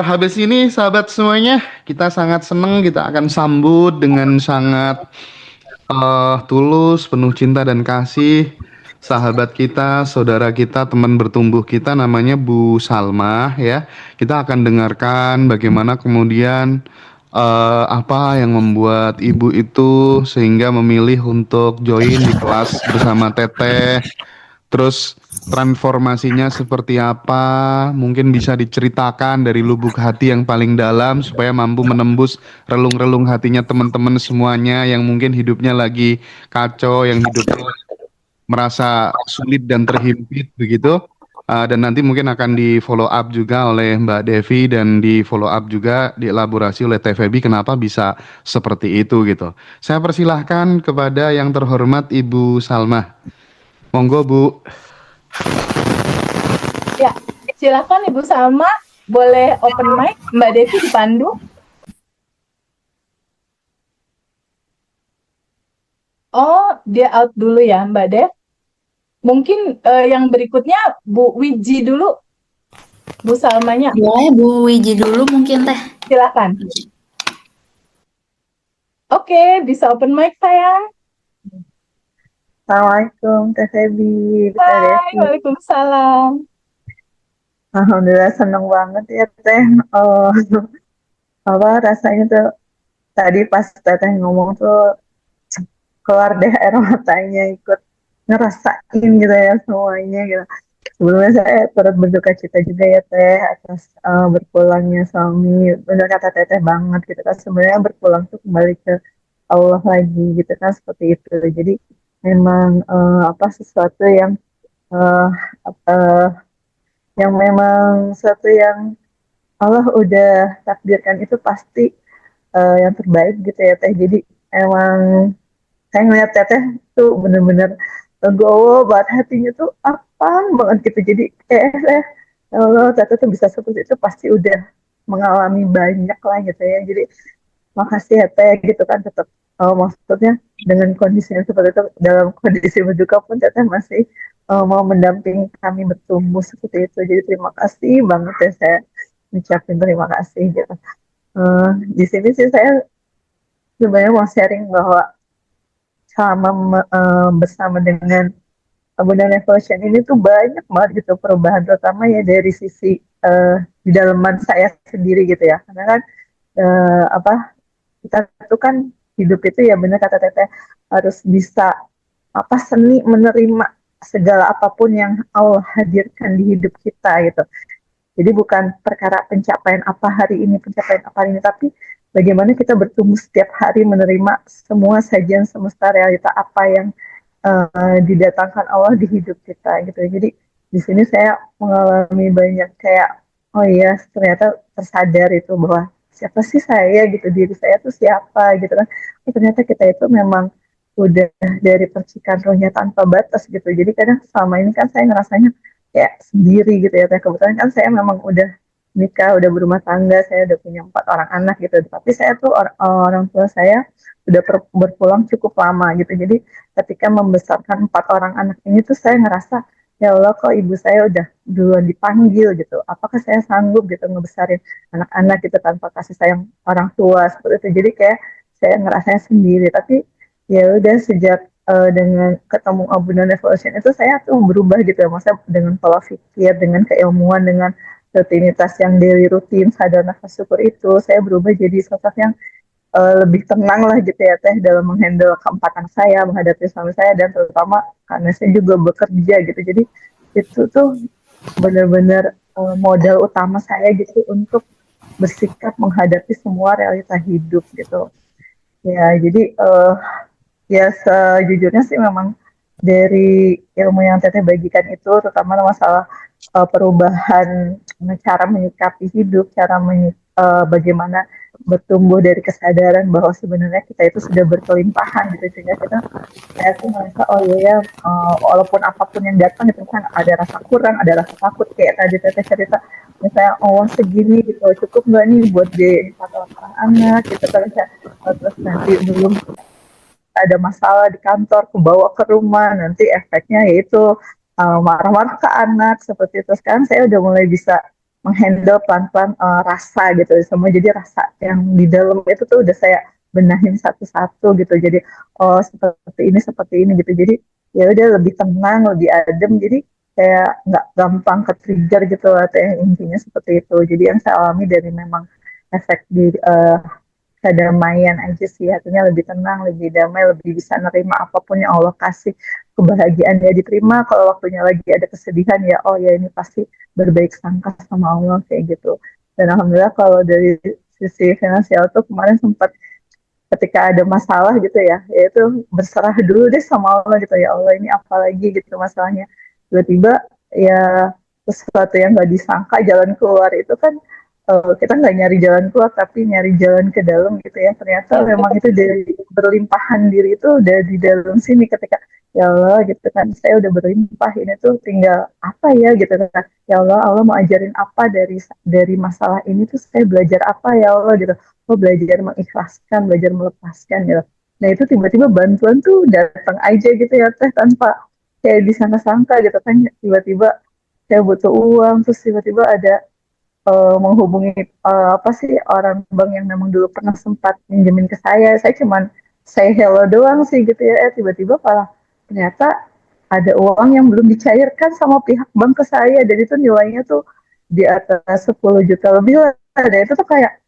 Habis ini sahabat semuanya, kita sangat senang kita akan sambut dengan sangat tulus, penuh cinta dan kasih sahabat kita, saudara kita, teman bertumbuh kita namanya Bu Salma ya. Kita akan dengarkan bagaimana kemudian apa yang membuat ibu itu sehingga memilih untuk join di kelas bersama Teteh. Terus transformasinya seperti apa? Mungkin bisa diceritakan dari lubuk hati yang paling dalam supaya mampu menembus relung-relung hatinya teman-teman semuanya yang mungkin hidupnya lagi kacau, yang hidupnya merasa sulit dan terhimpit begitu. Dan nanti mungkin akan di follow up juga oleh Mbak Devi dan di follow up juga dielaborasi oleh Teh Febi kenapa bisa seperti itu gitu. Saya persilahkan kepada yang terhormat Ibu Salma. Monggo Bu. Ya, silakan Ibu Salma, boleh open mic, Mbak Devi dipandu. Oh, dia out dulu ya, Mbak Dev. Mungkin yang berikutnya Bu Wiji dulu, Bu Salmanya. Boleh Bu Wiji dulu mungkin Teh. Silakan. Oke, bisa open mic sayang. Assalamualaikum Teh Febi, Teh Hai, Devi. Waalaikumsalam. Alhamdulillah seneng banget ya Teh. Apa rasanya tuh tadi pas Teteh ngomong tuh keluar deh air matanya ikut ngerasain gitu ya semuanya gitu. Sebelumnya saya turut berduka cita juga ya Teh atas berpulangnya suami. Benar kata Teteh banget gitu kan. Sebenarnya berpulang tuh kembali ke Allah lagi gitu kan seperti itu. Jadi memang apa sesuatu eh, eh, yang memang sesuatu yang Allah udah takdirkan itu pasti yang terbaik gitu ya Teh. Jadi emang saya ngeliat Teteh tuh bener-bener legowo banget hatinya tuh apa banget gitu. Jadi ya Allah Teteh tuh bisa seperti itu pasti udah mengalami banyak lah gitu ya. Jadi makasih ya Teh gitu kan tetap maksudnya dengan kondisi yang seperti itu dalam kondisi berduka pun Teteh masih mau mendampingi kami bertumbuh seperti itu. Jadi terima kasih banget ya saya ucapin terima kasih gitu. Di sini sih saya sebenarnya mau sharing bahwa selama bersama dengan Bunda Revolution ini tuh banyak banget gitu perubahan terutama ya dari sisi di dalaman saya sendiri gitu ya karena kan apa kita tuh kan hidup itu ya benar kata Teteh harus bisa apa seni menerima segala apapun yang Allah hadirkan di hidup kita gitu. Jadi bukan perkara pencapaian apa hari ini, pencapaian apa hari ini, tapi bagaimana kita bertumbuh setiap hari menerima semua sajian semesta realita apa yang didatangkan Allah di hidup kita gitu. Jadi di sini saya mengalami banyak kayak oh iya ternyata tersadar itu bahwa siapa sih saya gitu, diri saya tuh siapa gitu kan. Oh, ternyata kita itu memang udah dari percikan rohnya tanpa batas gitu. Jadi kadang selama ini kan saya ngerasanya kayak sendiri gitu ya. Kebetulan kan saya memang udah nikah, udah berumah tangga, saya udah punya 4 orang anak gitu. Tapi saya tuh orang tua saya udah berpulang cukup lama gitu. Jadi ketika membesarkan 4 orang anak ini tuh saya ngerasa ya Allah kok ibu saya udah duluan dipanggil gitu. Apakah saya sanggup gitu ngebesarin anak-anak gitu tanpa kasih sayang orang tua seperti itu. Jadi kayak saya ngerasanya sendiri. Tapi ya udah sejak dengan ketemu Abundant Evolution itu saya tuh berubah gitu ya. Maksudnya dengan pola pikir, dengan keilmuan, dengan rutinitas yang daily rutin, sadar nafas syukur itu, saya berubah jadi sosok yang lebih tenang lah gitu ya Teh dalam menghandle keempatan saya, menghadapi suami saya, dan terutama karena saya juga bekerja gitu. Jadi itu tuh benar-benar modal utama saya gitu untuk bersikap menghadapi semua realita hidup gitu. Ya, jadi ya sejujurnya sih memang dari ilmu yang Teteh bagikan itu terutama masalah perubahan cara menyikapi hidup, bagaimana bertumbuh dari kesadaran bahwa sebenarnya kita itu sudah berkelimpahan gitu sehingga kita saya tuh merasa oh iya ya walaupun apapun yang datang itu kan ada rasa kurang, ada rasa takut kayak tadi Teteh cerita misalnya oh segini gitu cukup nggak nih buat di 4 orang anak gitu kan terus nanti belum ada masalah di kantor, kebawa ke rumah, nanti efeknya yaitu marah-marah ke anak seperti itu. Sekarang saya udah mulai bisa menghandle pelan-pelan rasa gitu semua, jadi rasa yang di dalam itu tuh udah saya benahin satu-satu gitu, jadi oh seperti ini gitu, jadi ya udah lebih tenang, lebih adem, jadi kayak nggak gampang ke trigger gitu lah teh, intinya seperti itu. Jadi yang saya alami dari memang efek di kedamaian aja sih, hatinya lebih tenang, lebih damai, lebih bisa nerima apapun yang Allah kasih, kebahagiaan ya diterima, kalau waktunya lagi ada kesedihan ya oh ya ini pasti berbaik sangka sama Allah kayak gitu. Dan alhamdulillah kalau dari sisi finansial tuh kemarin sempat ketika ada masalah gitu ya itu berserah dulu deh sama Allah gitu, ya Allah ini apa lagi gitu masalahnya, tiba-tiba ya sesuatu yang nggak disangka jalan keluar itu kan, kita nggak nyari jalan keluar tapi nyari jalan ke dalam gitu ya, ternyata Ya, memang itu dari berlimpahan diri itu udah di dalam sini, ketika ya Allah gitu kan saya udah berlimpah, ini tuh tinggal apa ya gitu kan, ya Allah Allah mau ajarin apa dari masalah ini tuh, saya belajar apa ya Allah gitu, oh belajar mengikhlaskan, belajar melepaskan gitu. Nah itu tiba-tiba bantuan tuh datang aja gitu ya teh, tanpa kayak disangka-sangka gitu kan, tiba-tiba saya butuh uang, terus tiba-tiba ada menghubungi apa sih orang bank yang memang dulu pernah sempat minjemin ke saya cuman say hello doang sih gitu ya, tiba-tiba malah ternyata ada uang yang belum dicairkan sama pihak bank ke saya, dan itu nilainya tuh di atas 10 juta lebih lah, dan itu tuh kayak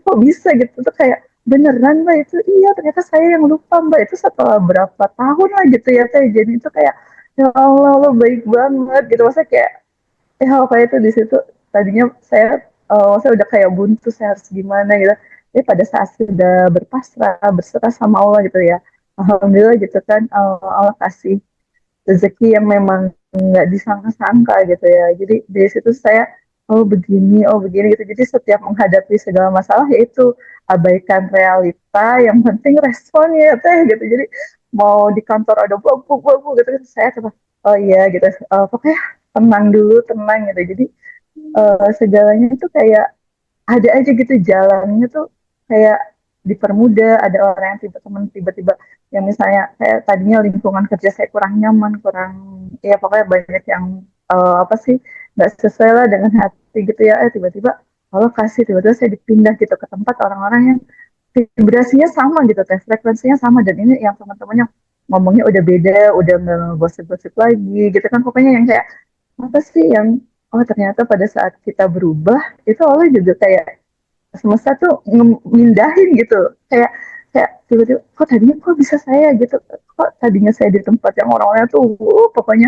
kok bisa gitu tuh, kayak beneran mbak itu, iya ternyata saya yang lupa mbak, itu setelah berapa tahun lah gitu ya teh, jadi itu kayak ya Allah lo baik banget gitu, masa kayak apa itu di situ tadinya saya udah kayak buntu saya harus gimana gitu, tapi pada saat sudah berserah sama Allah gitu ya, alhamdulillah gitu kan, Allah kasih rezeki yang memang nggak disangka-sangka gitu ya, jadi dari situ saya oh begini gitu, jadi setiap menghadapi segala masalah yaitu abaikan realita, yang penting responnya teh gitu, jadi mau di kantor ada bubuk gitu saya coba oh iya gitu, pokoknya tenang dulu, tenang gitu, jadi segalanya itu kayak ada aja gitu jalannya tuh, kayak dipermudah, ada orang yang tiba-tiba yang misalnya kayak tadinya lingkungan kerja saya kurang nyaman, kurang ya pokoknya banyak yang apa sih nggak sesuai lah dengan hati gitu ya, tiba-tiba kalau kasih tiba-tiba saya dipindah gitu ke tempat orang-orang yang vibrasinya sama gitu, tes frekuensinya sama, dan ini yang teman-temannya ngomongnya udah beda, udah nggak gosip-gosip lagi gitu kan, pokoknya yang kayak apa sih yang oh ternyata pada saat kita berubah itu Allah juga kayak semesta tuh mindahin gitu, kayak kayak tiba-tiba kok tadinya kok bisa saya gitu, kok tadinya saya di tempat yang orang-orangnya tuh pokoknya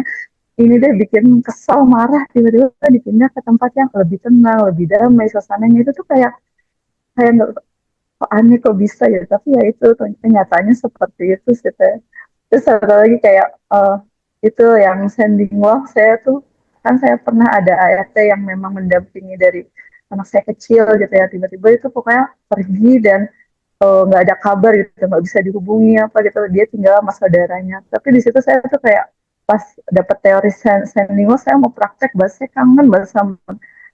ini deh bikin kesal marah, tiba-tiba dipindah ke tempat yang lebih tenang, lebih damai, suasananya itu tuh kayak kayak nggak, kok aneh kok bisa ya, tapi ya itu kenyataannya seperti itu sih teh. Terus satu lagi kayak itu yang sending love, saya tuh kan saya pernah ada ART yang memang mendampingi dari anak saya kecil gitu ya, tiba-tiba itu pokoknya pergi dan nggak ada kabar gitu, nggak bisa dihubungi apa gitu, dia tinggal sama saudaranya, tapi di situ saya tuh kayak pas dapat teori sending love, saya mau praktek bahasa, saya kangen banget sama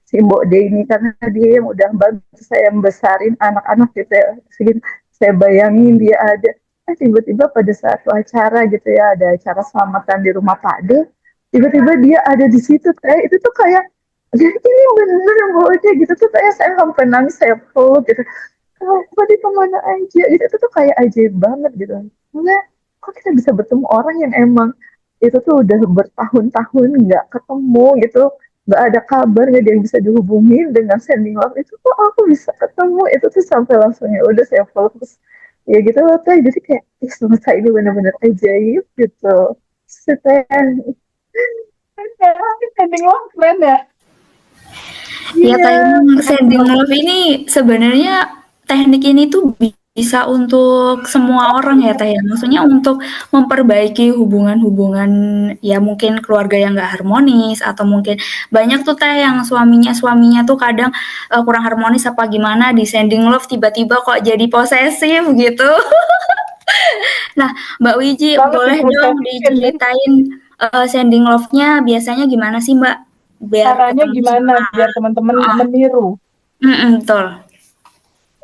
si Mbok D ini, karena dia yang udah bantu saya membesarin anak-anak gitu ya, segini saya bayangin dia ada, tiba-tiba pada satu acara gitu ya, ada acara selamatan di rumah Pak D, tiba-tiba dia ada di situ, kayak itu tuh kayak jadi ini bener Mbok gitu tuh, kayak saya sampai nangis, saya peluk gitu, kok dia kemana aja gitu, itu tuh kayak ajaib banget gitu, maksudnya kok kita bisa bertemu orang yang emang itu tuh udah bertahun-tahun nggak ketemu gitu, nggak ada kabar, nggak ada yang bisa dihubungi, dengan sending love itu kok aku bisa ketemu, itu tuh sampai langsung ya udah saya fokus ya gitu loh teh, jadi kayak semesta ini benar-benar ajaib gitu teh. Sending love keren ya. Ya, Iya, emang sending love ini sebenarnya teknik ini tuh bisa untuk semua orang ya Teh ya. Maksudnya untuk memperbaiki hubungan-hubungan ya mungkin keluarga yang nggak harmonis atau mungkin banyak tuh Teh yang suaminya tuh kadang kurang harmonis apa gimana, di sending love tiba-tiba kok jadi posesif gitu. Nah, Mbak Wiji Banget sih boleh dong posesif ini. diceritain sending love-nya biasanya gimana sih Mbak? Biar Caranya ketemu gimana sama biar teman-teman heeh, meniru? betul.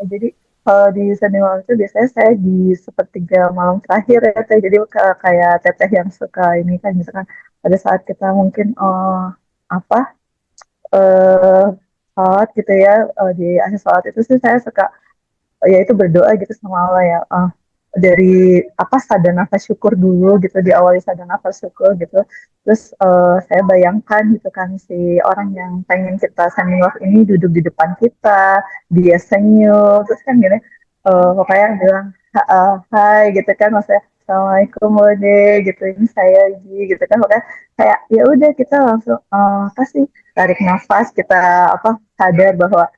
jadi kalau di seni malam itu biasanya saya di sepertiga malam terakhir ya teh, jadi kayak teteh yang suka ini kan, misalkan pada saat kita mungkin apa sholat gitu ya, di akhir sholat itu sih saya suka ya itu berdoa gitu sama Allah ya, dari apa sadar nafas syukur dulu gitu, diawali sadar nafas syukur gitu, terus saya bayangkan gitu kan si orang yang pengen kita sending love ini duduk di depan kita, dia senyum terus kan gini, pokoknya bilang hai gitu kan, maksudnya Assalamualaikum Bode gitu, ini saya gitu kan, pokoknya kayak ya udah kita langsung apa sih, tarik nafas, kita apa sadar bahwa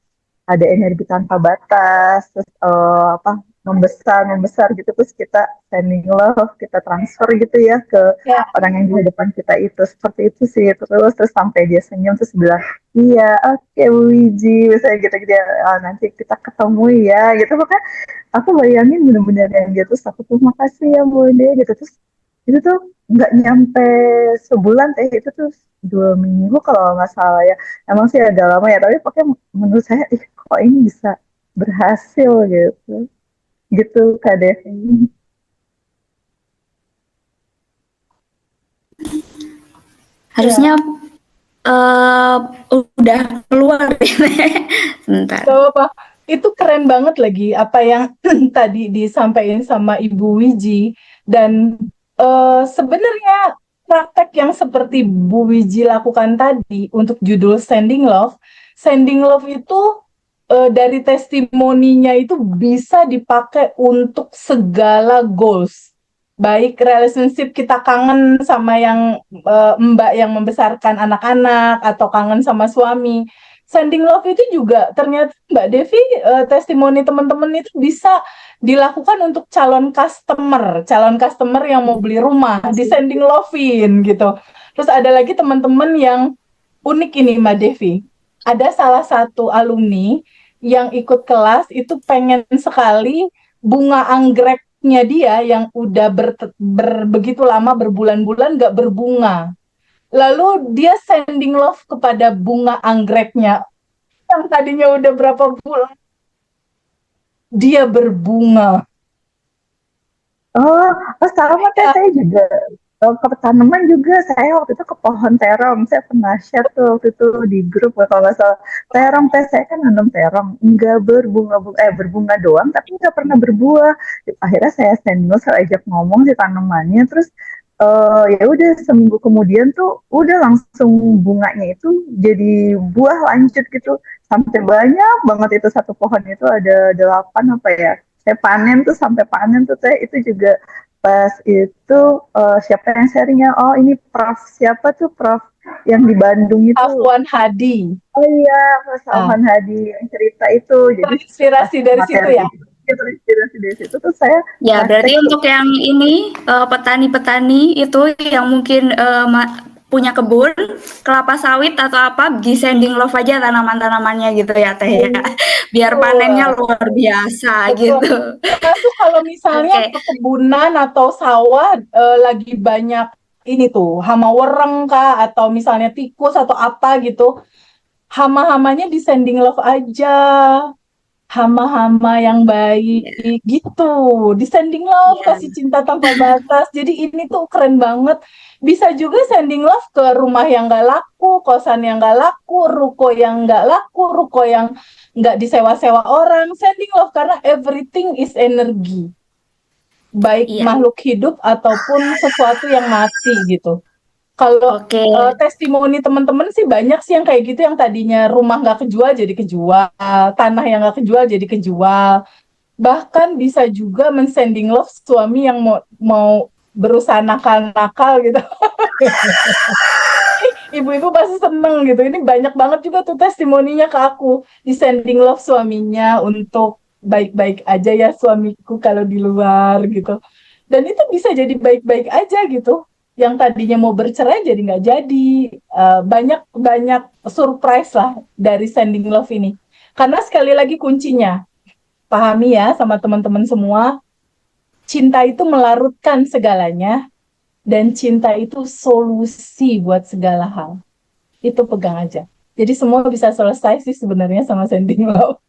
ada energi tanpa batas, terus apa membesar membesar gitu, terus kita sending love, kita transfer gitu ya ke Ya, orang yang di depan kita itu, seperti itu sih, terus sampai dia senyum terus bilang iya oke Bu Wiji misalnya gitu gitu ya, nanti kita ketemu ya gitu, makanya aku bayangin bener-bener yang gitu, terus aku tuh makasih ya Bude gitu, terus itu tuh nggak nyampe sebulan teh, itu tuh 2 minggu kalau nggak salah ya, emang sih agak lama ya, tapi pokoknya menurut saya ih kok ini bisa berhasil gitu gitu Kak Devi. Harusnya udah keluar sebentar. gak apa-apa. Itu keren banget lagi apa yang tadi disampaikan sama Ibu Wiji. Dan sebenarnya praktek yang seperti Bu Wiji lakukan tadi untuk judul Sending Love itu dari testimoninya itu bisa dipakai untuk segala goals. Baik relationship kita kangen sama yang mbak yang membesarkan anak-anak atau kangen sama suami. Sending love itu juga ternyata Mbak Devi, testimoni teman-teman itu bisa dilakukan untuk calon customer yang mau beli rumah, di sending love-in gitu. Terus ada lagi teman-teman yang unik ini Mbak Devi. Ada salah satu alumni yang ikut kelas itu pengen sekali bunga anggreknya dia yang udah begitu lama berbulan-bulan nggak berbunga. Lalu dia sending love kepada bunga anggreknya yang tadinya udah berapa bulan dia berbunga. Oh, sama teh Ya, saya juga ke tanaman juga, saya waktu itu ke pohon terong, saya pernah share tuh waktu itu di grup kalau nggak salah, terong teh saya kan nanam terong nggak berbunga, berbunga doang tapi nggak pernah berbuah, akhirnya saya sending, saya ajak ngomong si tanamannya, terus ya udah seminggu kemudian tuh udah langsung bunganya itu jadi buah lanjut gitu, sampai banyak banget, itu satu pohon itu ada 8 apa ya, saya panen tuh sampai panen tuh teh, itu juga pas itu siapa yang sharingnya, oh ini Prof siapa tuh, Prof yang di Bandung itu, Afwan Hadi. oh iya Mas Ah, Alman Hadi yang cerita itu, jadi pas terinspirasi dari situ materi ya. itu terinspirasi dari situ tuh saya Ya, praktek berarti tuh. untuk yang ini petani-petani itu yang mungkin punya kebun kelapa sawit atau apa, di sending love aja tanaman-tanamannya gitu ya Teh ya. Biar panennya Betul, luar biasa betul. gitu. Termasuk kalau misalnya Oke. perkebunan atau sawah lagi banyak ini tuh hama wereng kah atau misalnya tikus atau apa gitu, hama-hamanya di sending love aja, hama-hama yang baik Ya, gitu, di sending love, ya, kasih cinta tanpa batas. Jadi ini tuh keren banget. Bisa juga sending love ke rumah yang nggak laku, kosan yang nggak laku, ruko yang nggak laku, ruko yang nggak disewa-sewa orang. Sending love karena everything is energy, baik iya. makhluk hidup ataupun sesuatu yang mati gitu. Kalau Oke. testimoni teman-teman sih banyak sih yang kayak gitu, yang tadinya rumah nggak kejual jadi kejual, tanah yang nggak kejual jadi kejual. Bahkan bisa juga mensending love suami yang mau mau berusaha nakal-nakal gitu. Ibu-ibu pasti seneng gitu. Ini banyak banget juga tuh testimoninya ke aku. Di sending love suaminya untuk baik-baik aja ya suamiku kalau di luar gitu. Dan itu bisa jadi baik-baik aja gitu. Yang tadinya mau bercerai jadi nggak jadi. Banyak-banyak surprise lah dari sending love ini. Karena sekali lagi kuncinya, pahami ya sama teman-teman semua, cinta itu melarutkan segalanya dan cinta itu solusi buat segala hal. Itu pegang aja. Jadi semua bisa selesai sih sebenarnya sama sending love.